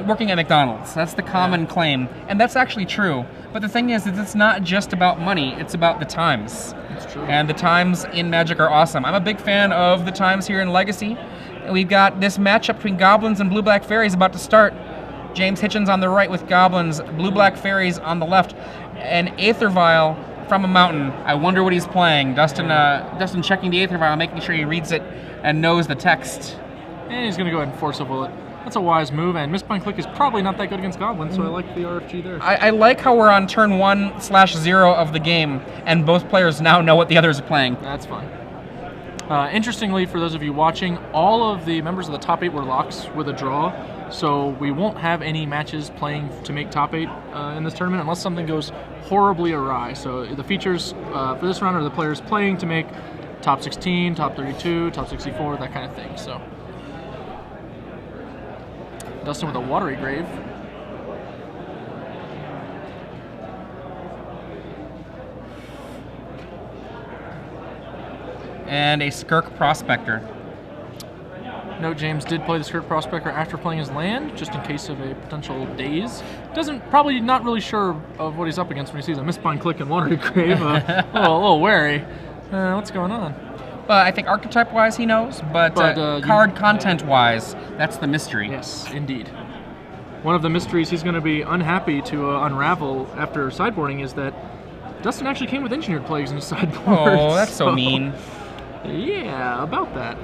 working at McDonald's. That's the common claim, and that's actually true. But the thing is it's not just about money, it's about the times. That's true. And the times in Magic are awesome. I'm a big fan of the times here in Legacy. We've got this matchup between Goblins and Blue-Black Fairies about to start. James Hitchens on the right with Goblins, Blue-Black Fairies on the left. An Aether Vial from a mountain. I wonder what he's playing. Dustin checking the Aether Vial, making sure he reads it and knows the text. And he's going to go ahead and force a bullet. That's a wise move, and Misbind Click is probably not that good against Goblins, so I like the RFG there. I like how we're on turn 1/0 of the game, and both players now know what the others are playing. That's fun. Interestingly, for those of you watching, all of the members of the top 8 were locks with a draw, so we won't have any matches playing to make top 8 in this tournament unless something goes horribly awry. So the features for this round are the players playing to make top 16, top 32, top 64, that kind of thing. So Dustin with a Watery Grave. And a Skirk Prospector. Note James did play the Skirk Prospector after playing his land, just in case of a potential daze. Probably not really sure of what he's up against when he sees a Misbind Click and Watery Grave. A little wary. What's going on? Well, I think archetype-wise he knows, but card content-wise, that's the mystery. Yes, indeed. One of the mysteries he's going to be unhappy to unravel after sideboarding is that Dustin actually came with Engineered Plagues in his sideboard. Oh, that's so mean. Yeah, about that.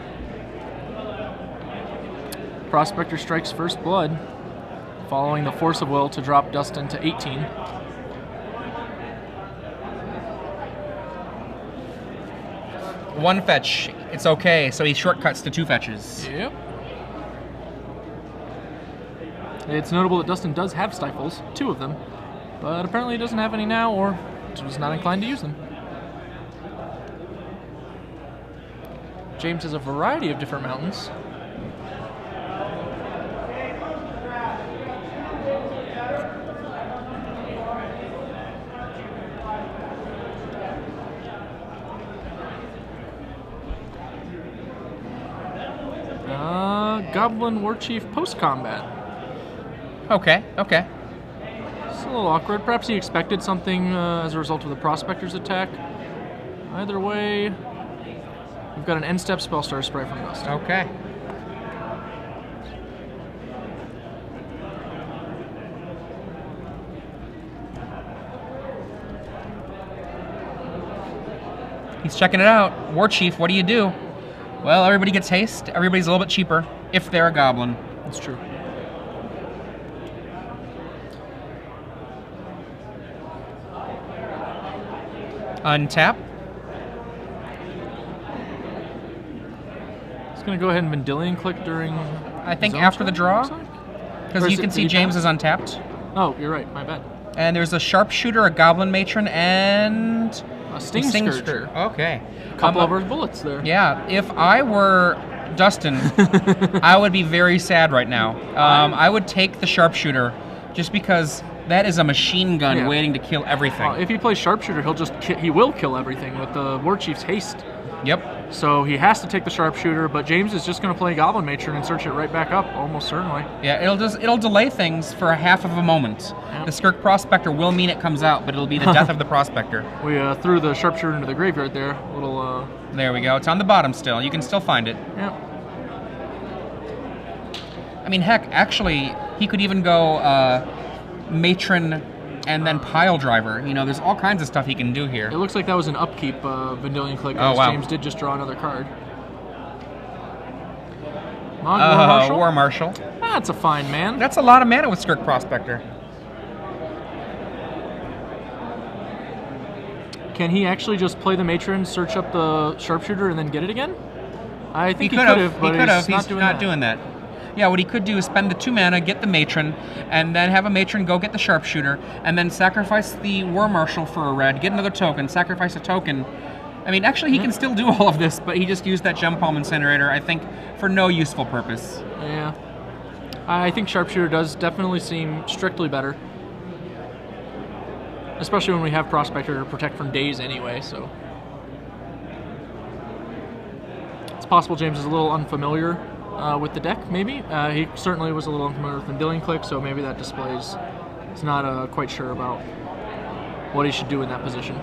Prospector strikes first blood, following the Force of Will to drop Dustin to 18. One fetch, it's okay, so he shortcuts to 2 fetches. Yep. It's notable that Dustin does have Stifles, 2 of them, but apparently he doesn't have any now, or is not inclined to use them. James has a variety of different mountains. Goblin Warchief post-combat. Okay. It's a little awkward. Perhaps he expected something as a result of the Prospector's attack. Either way, we've got an end-step Spellstar Spray from Dustin. Okay. He's checking it out. Warchief, what do you do? Well, everybody gets haste. Everybody's a little bit cheaper if they're a goblin. That's true. Untap. He's going to go ahead and Vendilion Click during... I think after the draw. Because you can see James is untapped. Oh, you're right. My bad. And there's a Sharpshooter, a Goblin Matron, and... a Sting Scourger. Okay. A couple of our bullets there. Yeah. If I were Dustin, I would be very sad right now. I would take the Sharpshooter just because that is a machine gun waiting to kill everything. If he plays Sharpshooter, he will kill everything with the Warchief's haste. Yep. So he has to take the Sharpshooter, but James is just going to play Goblin Matron and search it right back up, almost certainly. Yeah, it'll delay things for a half of a moment. Yep. The Skirk Prospector will mean it comes out, but it'll be the death of the Prospector. We threw the Sharpshooter into the graveyard there. A little. There we go. It's on the bottom still. You can still find it. Yep. I mean, heck, actually, he could even go Matron and then Pile Driver. You know, there's all kinds of stuff he can do here. It looks like that was an upkeep Vendilion Click. Oh, wow. James did just draw another card. War Marshal. That's a fine man. That's a lot of mana with Skirk Prospector. Can he actually just play the Matron, search up the Sharpshooter, and then get it again? I think he could have, but he's not doing that. Yeah, what he could do is spend the 2 mana, get the Matron, and then have a Matron go get the Sharpshooter, and then sacrifice the War Marshal for a red, get another token, sacrifice a token. I mean, actually, he can still do all of this, but he just used that Gem Palm Incinerator, I think, for no useful purpose. Yeah. I think Sharpshooter does definitely seem strictly better. Especially when we have Prospector to protect from days anyway, so... It's possible James is a little unfamiliar with the deck, maybe. He certainly was a little unfamiliar with Vendilion Click, so maybe that displays he's not quite sure about what he should do in that position.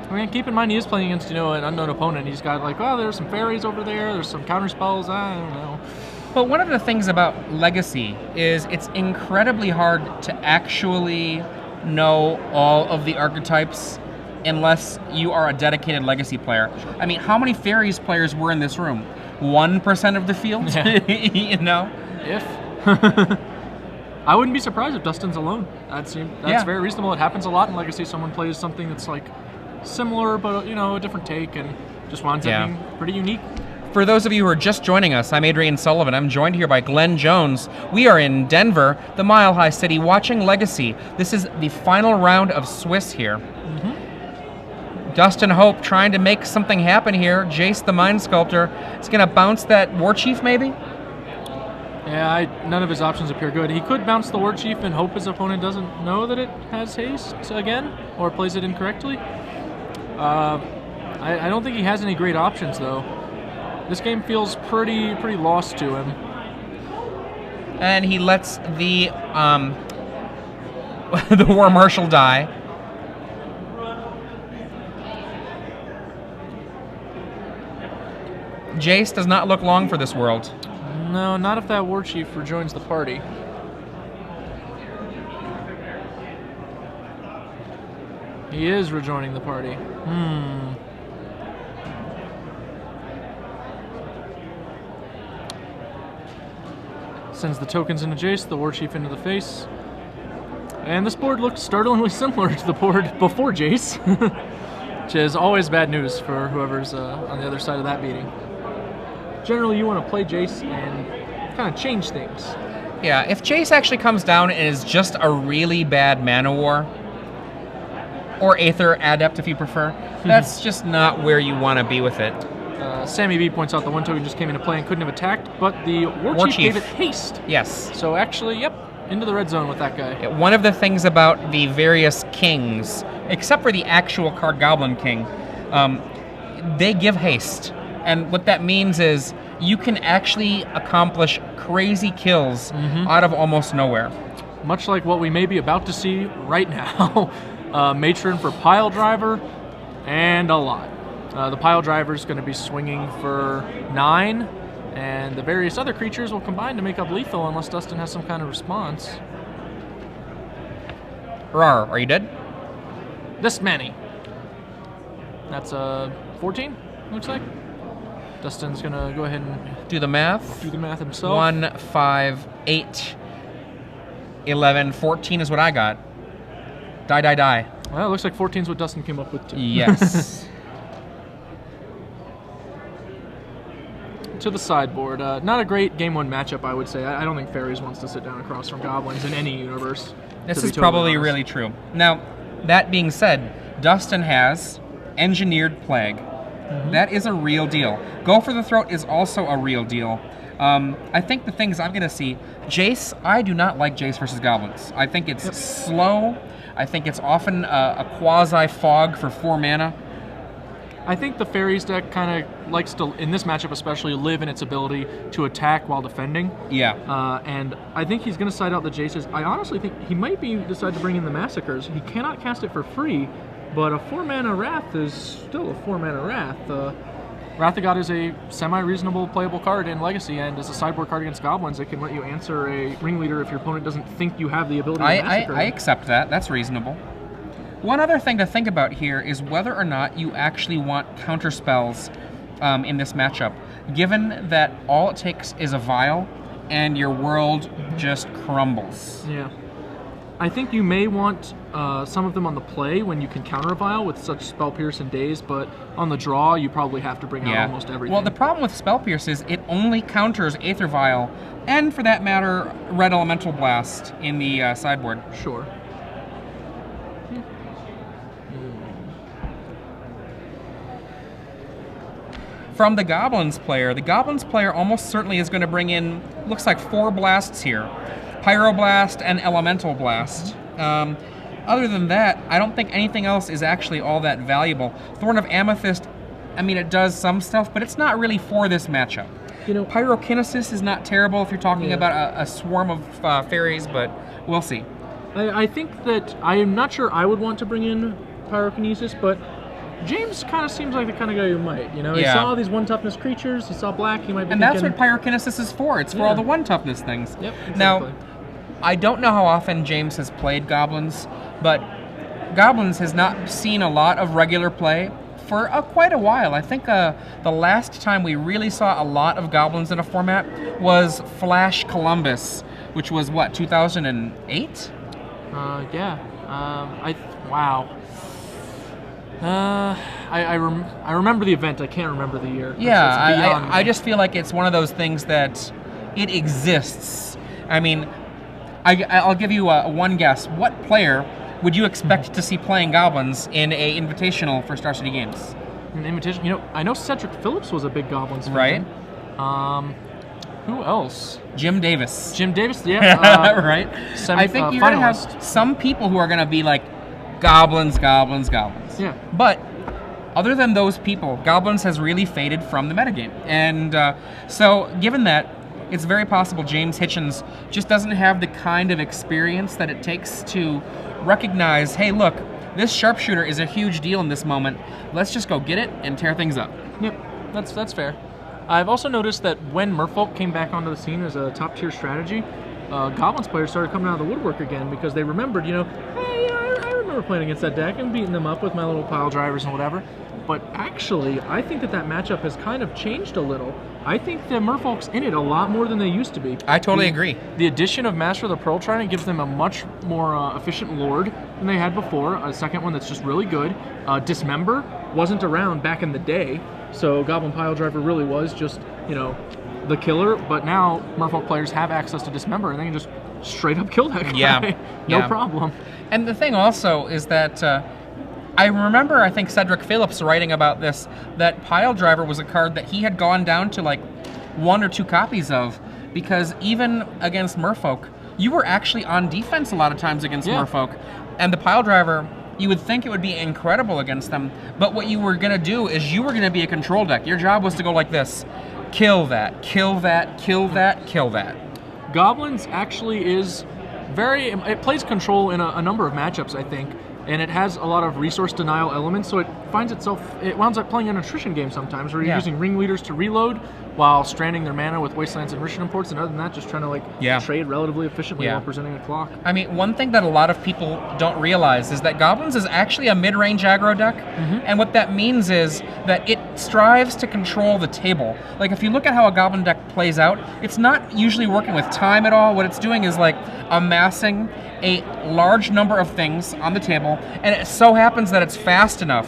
I mean, keep in mind he is playing against, an unknown opponent. He's got like, oh, there's some fairies over there, there's some counter spells, I don't know. But one of the things about Legacy is it's incredibly hard to actually know all of the archetypes unless you are a dedicated Legacy player. I mean, how many fairies players were in this room? 1% of the field? Yeah. If. I wouldn't be surprised if Dustin's alone. That's very reasonable. It happens a lot in Legacy. Someone plays something that's like similar, but a different take, and just winds up being pretty unique. For those of you who are just joining us, I'm Adrian Sullivan. I'm joined here by Glenn Jones. We are in Denver, the Mile High City, watching Legacy. This is the final round of Swiss here. Dustin Hoppe trying to make something happen here. Jace, the Mind Sculptor, is going to bounce that War Chief, maybe? Yeah, none of his options appear good. He could bounce the War Chief and hope his opponent doesn't know that it has haste again, or plays it incorrectly. I don't think he has any great options, though. This game feels pretty lost to him. And he lets the the War Marshal die. Jace does not look long for this world. No, not if that War Chief rejoins the party. He is rejoining the party. Sends the tokens into Jace, the War Chief into the face. And this board looks startlingly similar to the board before Jace, which is always bad news for whoever's on the other side of that beating. Generally, you want to play Jace and kind of change things. Yeah, if Jace actually comes down and is just a really bad Mana War, or Aether Adept if you prefer, that's just not where you want to be with it. Sammy B points out the one token just came into play and couldn't have attacked, but the War Chief gave it haste. Yes. So actually, into the red zone with that guy. Yeah, one of the things about the various kings, except for the actual card Goblin King, they give haste. And what that means is you can actually accomplish crazy kills out of almost nowhere. Much like what we may be about to see right now. Matron for Pile Driver, and a lot. The Pile Driver is going to be swinging for 9, and the various other creatures will combine to make up lethal unless Dustin has some kind of response. Rar, are you dead? This many. That's 14, looks like. Dustin's going to go ahead and do the math. Do the math himself. 1, 5, 8, 11, 14 is what I got. Die. Well, it looks like 14 is what Dustin came up with, too. Yes. To the sideboard. Not a great Game 1 matchup, I would say. I don't think Fairies wants to sit down across from Goblins in any universe. This is probably really true. Now, that being said, Dustin has Engineered Plague. That is a real deal. Go for the Throat is also a real deal. I think the things I'm going to see, Jace, I do not like Jace versus Goblins. I think it's slow. I think it's often a quasi-fog for 4 mana. I think the Fairies deck kind of likes to, in this matchup especially, live in its ability to attack while defending. Yeah. And I think he's going to side out the Jaces. I honestly think he might decide to bring in the Massacres. He cannot cast it for free, but a 4-mana Wrath is still a 4-mana Wrath. Wrath of God is a semi-reasonable playable card in Legacy, and as a sideboard card against Goblins, it can let you answer a Ringleader if your opponent doesn't think you have the ability to massacre. I accept that. That's reasonable. One other thing to think about here is whether or not you actually want counter spells in this matchup, given that all it takes is a Vial and your world just crumbles. Yeah. I think you may want some of them on the play when you can counter a Vial with such Spell Pierce and Daze, but on the draw, you probably have to bring out almost everything. Well, the problem with Spell Pierce is it only counters Aether Vial, and for that matter, Red Elemental Blast in the sideboard. Sure. From the Goblins player almost certainly is going to bring in, looks like 4 blasts here. Pyroblast and Elemental Blast. Other than that, I don't think anything else is actually all that valuable. Thorn of Amethyst I mean, it does some stuff, but it's not really for this matchup. You know, Pyrokinesis is not terrible if you're talking about a swarm of fairies, but we'll see. I think that I am not sure I would want to bring in Pyrokinesis, but James kind of seems like the kind of guy who might. You know, he saw these 1 toughness creatures, he saw black, he might be and that's what Pyrokinesis is for. It's for all the 1 toughness things. Yep, exactly. Now, I don't know how often James has played Goblins, but Goblins has not seen a lot of regular play for quite a while. I think the last time we really saw a lot of Goblins in a format was Flash Columbus, which was, what, 2008? Wow. I remember the event. I can't remember the year. Yeah, I just feel like it's one of those things that it exists. I mean, I'll give you one guess. What player would you expect to see playing Goblins in a invitational for Star City Games? An invitation? You know, I know Cedric Phillips was a big Goblins fan. Right. Who else? Jim Davis. Jim Davis, yeah. Right. I think you're going to have some people who are going to be like, Goblins. Yeah. But other than those people, Goblins has really faded from the metagame. And so given that, it's very possible James Hitchens just doesn't have the kind of experience that it takes to recognize, hey, look, this sharpshooter is a huge deal in this moment. Let's just go get it and tear things up. Yep, that's fair. I've also noticed that when Merfolk came back onto the scene as a top-tier strategy, Goblins players started coming out of the woodwork again because they remembered, hey, I remember playing against that deck and beating them up with my little pile drivers and whatever. But actually, I think that matchup has kind of changed a little. I think the Merfolk's in it a lot more than they used to be. I totally agree. The addition of Master of the Pearl Trident gives them a much more efficient Lord than they had before. A second one that's just really good. Dismember wasn't around back in the day, so Goblin Pile Driver really was just, the killer. But now Merfolk players have access to Dismember, and they can just straight up kill that guy. No problem. And the thing also is that I remember, I think Cedric Phillips writing about this, that Pile Driver was a card that he had gone down to like 1 or 2 copies of, because even against Merfolk, you were actually on defense a lot of times against Merfolk. And the Pile Driver, you would think it would be incredible against them, but what you were going to do is you were going to be a control deck. Your job was to go like this. Kill that, kill that, kill that, kill that. Goblins actually is it plays control in a number of matchups, I think. And it has a lot of resource denial elements, so it winds up playing an attrition game sometimes, where you're using ringleaders to reload while stranding their mana with Wastelands and Rishon Imports, and other than that, just trying to trade relatively efficiently while presenting a clock. I mean, one thing that a lot of people don't realize is that Goblins is actually a mid-range aggro deck, and what that means is that it strives to control the table. Like, if you look at how a Goblin deck plays out, it's not usually working with time at all. What it's doing is, like, amassing a large number of things on the table, and it so happens that it's fast enough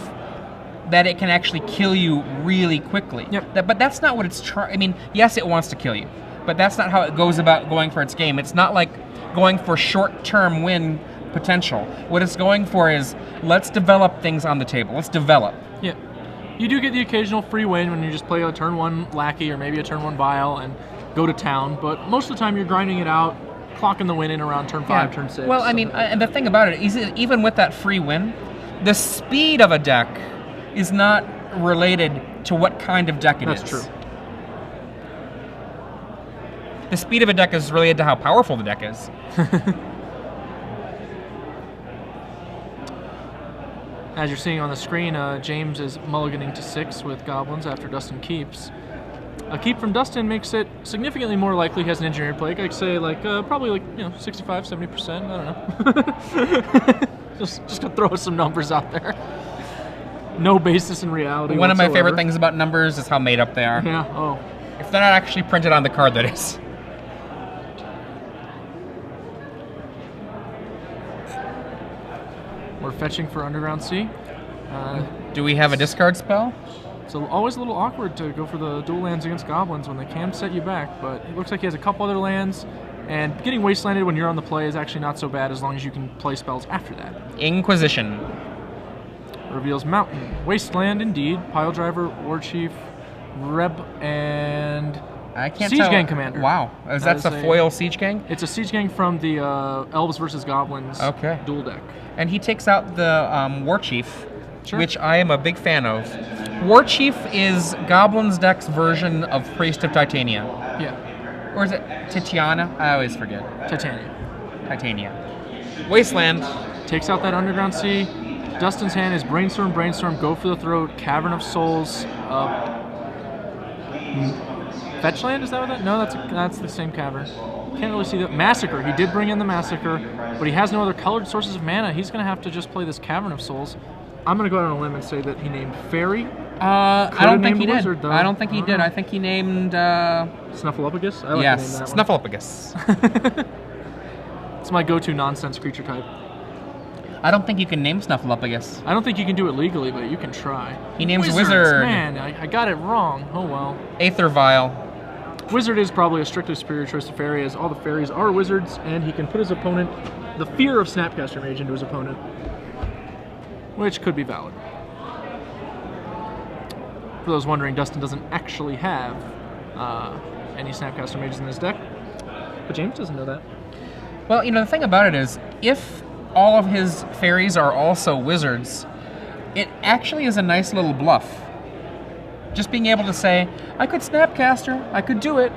that it can actually kill you really quickly. But that's not what it's trying. I mean, yes, it wants to kill you, but that's not how it goes about going for its game. It's not like going for short-term win potential. What it's going for is, let's develop things on the table. Let's develop. Yeah. You do get the occasional free win when you just play a turn 1 Lackey or maybe a turn 1 Vial and go to town, but most of the time you're grinding it out, clocking the win in around turn 5, turn 6. Well, I mean, and the thing about it is, even with that free win, the speed of a deck is not related to what kind of deck it is. That's true. The speed of a deck is related to how powerful the deck is. As you're seeing on the screen, James is mulliganing to 6 with Goblins after Dustin keeps. A keep from Dustin makes it significantly more likely he has an engineered play. I'd say probably 65, 70%. I don't know. just gonna throw some numbers out there. No basis in reality. One of my favorite things about numbers is how made up they are. Yeah. Oh. If they're not actually printed on the card, that is. We're fetching for Underground Sea. Do we have a discard spell? It's always a little awkward to go for the dual lands against Goblins when they can set you back, but it looks like he has a couple other lands, and getting Wastelanded when you're on the play is actually not so bad as long as you can play spells after that. Inquisition. Reveals Mountain. Wasteland, indeed. Pile Driver, War Chief, Reb, and I can't Siege tell. Gang Commander. Wow. That's a foil Siege Gang? It's a Siege Gang from the Elves versus Goblins dual deck. And he takes out the War Chief Sure. which I am a big fan of. War Chief is Goblin's deck's version of Priest of Titania. Yeah. Or is it Titiana? I always forget. Titania. Wasteland. Takes out that Underground Sea. Dustin's hand is Brainstorm, Go for the Throat, Cavern of Souls, Fetch Land, is that what that? No, that's the same cavern. Can't really see that. Massacre, he did bring in the Massacre, but he has no other colored sources of mana. He's going to have to just play this Cavern of Souls. I'm going to go out on a limb and say that he named Fairy. I don't think he did. Wizard, though. I don't think he did. I think he named... Snuffleupagus? I like yes, to name that one. Snuffleupagus. It's my go-to nonsense creature type. I don't think you can name Snuffleupagus. I don't think you can do it legally, but you can try. He names Wizards, Wizard. Man, I got it wrong. Oh well. Aether Vial. Wizard is probably a strictly superior choice to Fairy, as all the Fairies are wizards, and he can put his opponent, the fear of Snapcaster Mage, into his opponent, which could be valid. For those wondering, Dustin doesn't actually have any Snapcaster Mages in his deck, but James doesn't know that. Well, the thing about it is, if all of his fairies are also wizards, it actually is a nice little bluff. Just being able to say, I could Snapcaster, I could do it.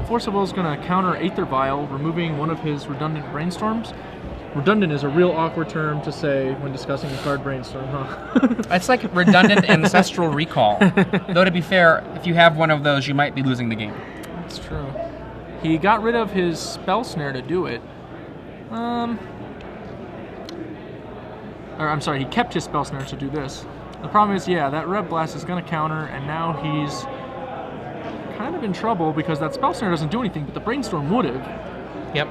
Force of Will is going to counter Aether Vial, removing one of his redundant Brainstorms. Redundant is a real awkward term to say when discussing a card Brainstorm, huh? It's like redundant Ancestral Recall. Though to be fair, if you have one of those, you might be losing the game. That's true. He got rid of his Spell Snare to do it. I'm sorry, he kept his Spell Snare to do this. The problem is, yeah, that Red Blast is going to counter, and now he's kind of in trouble because that Spell Snare doesn't do anything, but the Brainstorm would have. Yep.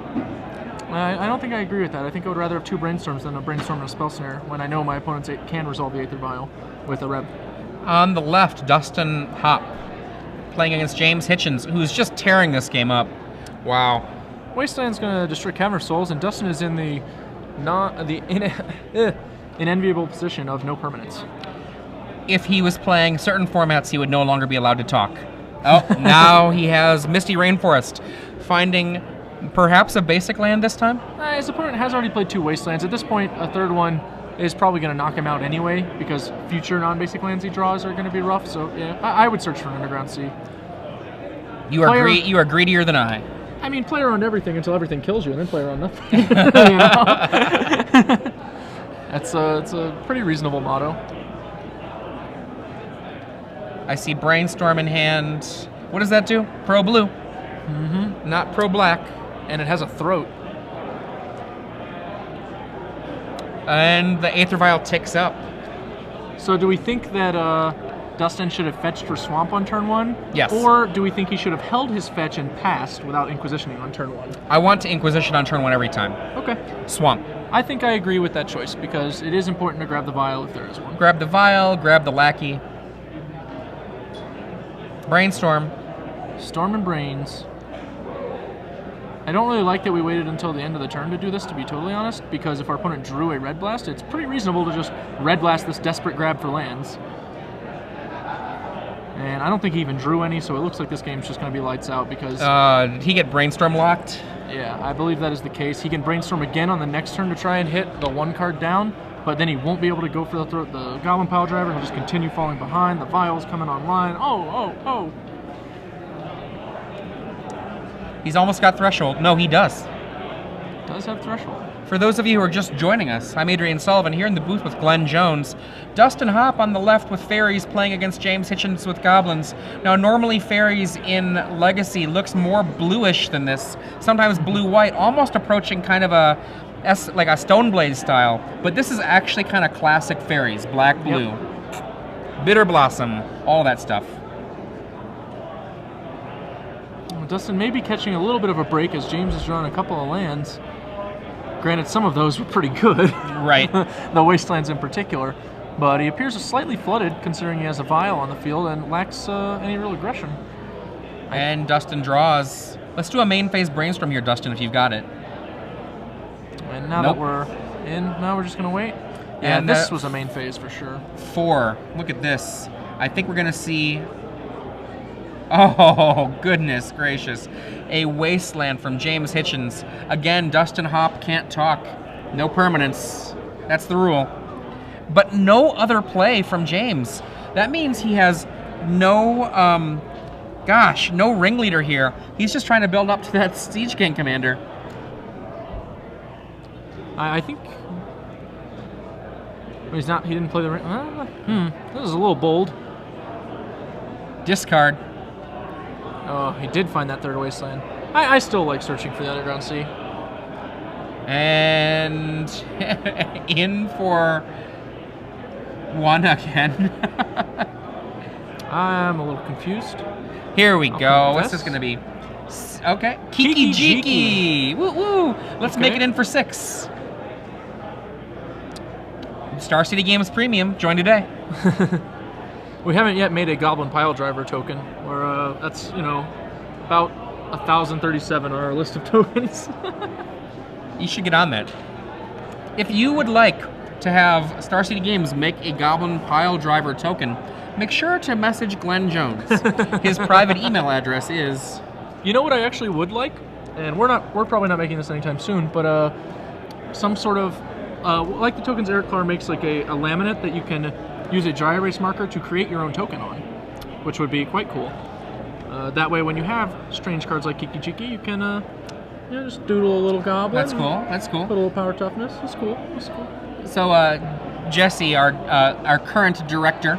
I don't think I agree with that. I think I would rather have two Brainstorms than a Brainstorm and a Spell Snare when I know my opponents can resolve the Aether Vial with a Rev. On the left, Dustin Hoppe, playing against James Hitchens, who's just tearing this game up. Wow. Wasteland's going to destroy Cavern of Souls, and Dustin is in the unenviable position of no permanence. If he was playing certain formats, he would no longer be allowed to talk. Oh, now he has Misty Rainforest, finding perhaps a basic land this time? His opponent has already played two Wastelands. At this point, a third one is probably going to knock him out anyway, because future non-basic lands he draws are going to be rough, so yeah, I would search for an Underground Sea. You are greedier than I. I mean, play around everything until everything kills you, and then play around nothing. You know? It's a pretty reasonable motto. I see Brainstorm in hand. What does that do? Pro blue. Mm-hmm. Not pro black. And it has a throat. And the Aether Vial ticks up. So do we think that Dustin should have fetched for Swamp on turn 1? Yes. Or do we think he should have held his fetch and passed without Inquisitioning on turn 1? I want to Inquisition on turn 1 every time. Okay. Swamp. I think I agree with that choice, because it is important to grab the Vial if there is one. Grab the Vial, grab the Lackey. Brainstorm. Storm and Brains. I don't really like that we waited until the end of the turn to do this, to be totally honest, because if our opponent drew a Red Blast, it's pretty reasonable to just Red Blast this desperate grab for lands. And I don't think he even drew any, so it looks like this game's just going to be lights out because... did he get Brainstorm locked? Yeah, I believe that is the case. He can Brainstorm again on the next turn to try and hit the one card down, but then he won't be able to go for the Goblin Pile Driver. He'll just continue falling behind. The Vial's coming online. Oh! He's almost got Threshold. No, he does. Does have Threshold. For those of you who are just joining us, I'm Adrian Sullivan here in the booth with Glenn Jones. Dustin Hoppe on the left with Fairies playing against James Hitchens with Goblins. Now, normally Fairies in Legacy looks more bluish than this, sometimes blue-white, almost approaching kind of like a Stoneblade style. But this is actually kind of classic Fairies, black-blue. Yep. Bitter Blossom, all that stuff. Dustin may be catching a little bit of a break as James has drawn a couple of lands. Granted, some of those were pretty good. Right. The Wastelands in particular. But he appears slightly flooded, considering he has a Vial on the field and lacks any real aggression. And Dustin draws. Let's do a main phase Brainstorm here, Dustin, if you've got it. And now that we're in, now we're just going to wait. Yeah, and this was a main phase for sure. 4. Look at this. I think we're going to see... Oh, goodness gracious. A Wasteland from James Hitchens. Again, Dustin Hoppe can't talk. No permanence. That's the rule. but no other play from James. That means he has no, no ringleader here. He's just trying to build up to that Siege King commander. I think he's not. He didn't play the ring. This is a little bold. Discard. Oh, he did find that third wasteland. I still like searching for the underground sea. And in for one again. I'm a little confused. Here we go. What's confess. this going to be? Okay. Kiki Jiki. Woo woo. Let's make it in for 6. Star City Games Premium. Join today. We haven't yet made a Goblin Pile Driver token, where that's, about 1,037 on our list of tokens. You should get on that. If you would like to have Star City Games make a Goblin Pile Driver token, make sure to message Glenn Jones. His private email address is... You know what I actually would like? And we're probably not making this anytime soon, but some sort of... like the tokens Eric Clark makes, like a laminate that you can use a dry erase marker to create your own token on, which would be quite cool. That way, when you have strange cards like Kiki Jiki, you can just doodle a little goblin. That's cool. That's cool. Put a little power toughness. That's cool. That's cool. So Jesse, our current director,